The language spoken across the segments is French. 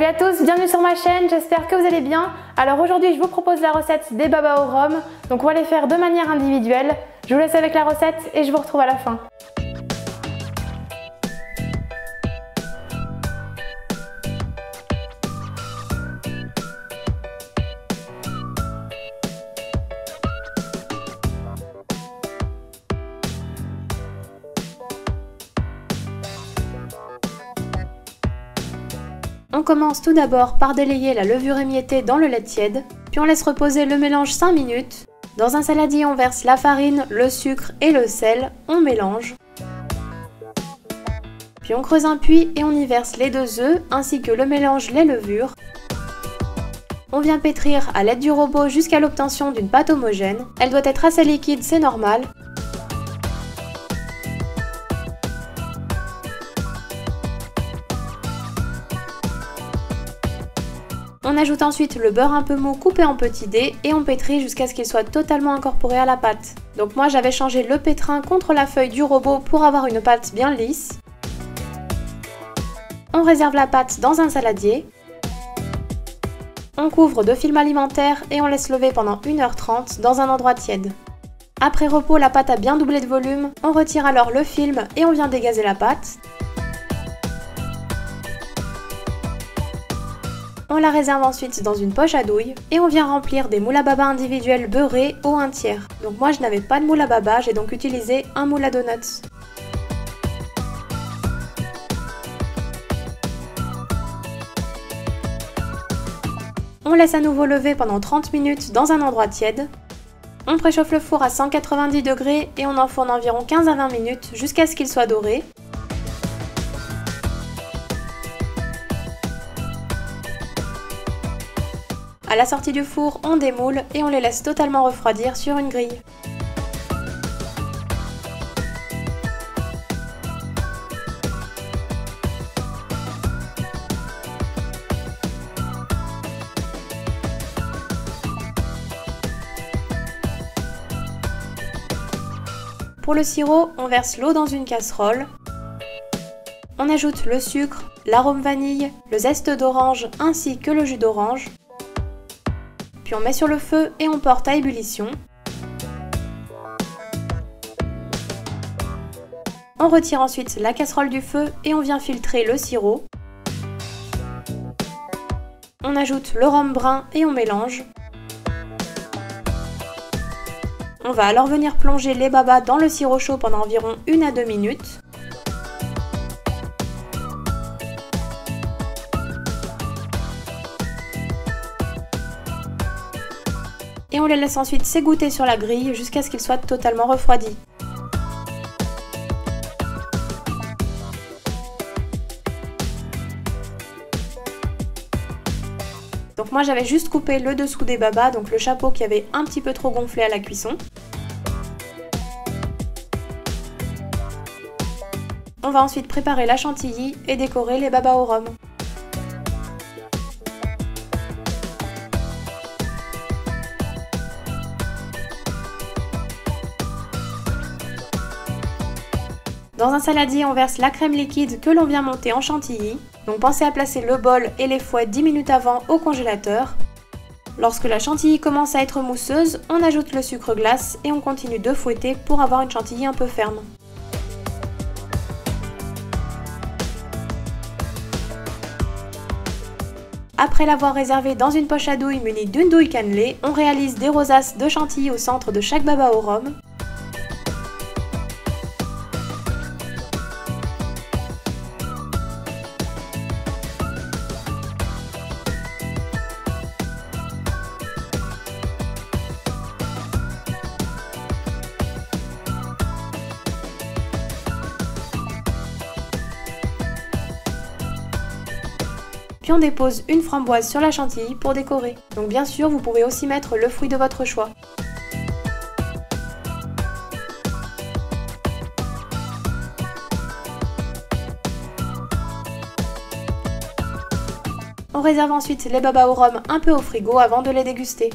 à tous, bienvenue sur ma chaîne, j'espère que vous allez bien. Alors aujourd'hui je vous propose la recette des babas au rhum, donc on va les faire de manière individuelle. Je vous laisse avec la recette et je vous retrouve à la fin. On commence tout d'abord par délayer la levure émiettée dans le lait tiède, puis on laisse reposer le mélange 5 minutes. Dans un saladier, on verse la farine, le sucre et le sel, on mélange. Puis on creuse un puits et on y verse les 2 œufs ainsi que le mélange les levures. On vient pétrir à l'aide du robot jusqu'à l'obtention d'une pâte homogène. Elle doit être assez liquide, c'est normal. On ajoute ensuite le beurre un peu mou coupé en petits dés et on pétrit jusqu'à ce qu'il soit totalement incorporé à la pâte. Donc moi j'avais changé le pétrin contre la feuille du robot pour avoir une pâte bien lisse. On réserve la pâte dans un saladier. On couvre de film alimentaire et on laisse lever pendant 1h30 dans un endroit tiède. Après repos, la pâte a bien doublé de volume. On retire alors le film et on vient dégazer la pâte. On la réserve ensuite dans une poche à douille et on vient remplir des moules à baba individuels beurrés au 1/3. Donc moi je n'avais pas de moule à baba, j'ai donc utilisé un moule à donuts. On laisse à nouveau lever pendant 30 minutes dans un endroit tiède. On préchauffe le four à 190 degrés et on enfourne environ 15 à 20 minutes jusqu'à ce qu'il soit doré. À la sortie du four, on démoule et on les laisse totalement refroidir sur une grille. Pour le sirop, on verse l'eau dans une casserole. On ajoute le sucre, l'arôme vanille, le zeste d'orange ainsi que le jus d'orange. Puis on met sur le feu et on porte à ébullition. On retire ensuite la casserole du feu et on vient filtrer le sirop. On ajoute le rhum brun et on mélange. On va alors venir plonger les babas dans le sirop chaud pendant environ 1 à 2 minutes. Et on les laisse ensuite s'égoutter sur la grille jusqu'à ce qu'ils soient totalement refroidis. Donc moi j'avais juste coupé le dessous des babas, donc le chapeau qui avait un petit peu trop gonflé à la cuisson. On va ensuite préparer la chantilly et décorer les babas au rhum. Dans un saladier, on verse la crème liquide que l'on vient monter en chantilly. Donc pensez à placer le bol et les fouets 10 minutes avant au congélateur. Lorsque la chantilly commence à être mousseuse, on ajoute le sucre glace et on continue de fouetter pour avoir une chantilly un peu ferme. Après l'avoir réservé dans une poche à douille munie d'une douille cannelée, on réalise des rosaces de chantilly au centre de chaque baba au rhum. Puis on dépose une framboise sur la chantilly pour décorer. Donc bien sûr, vous pouvez aussi mettre le fruit de votre choix. On réserve ensuite les babas au rhum un peu au frigo avant de les déguster.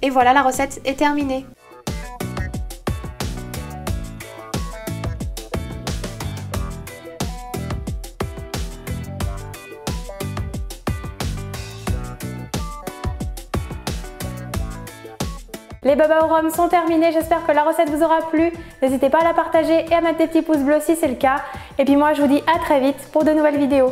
Et voilà, la recette est terminée. Les babas au rhum sont terminés, j'espère que la recette vous aura plu. N'hésitez pas à la partager et à mettre des petits pouces bleus si c'est le cas. Et puis moi je vous dis à très vite pour de nouvelles vidéos.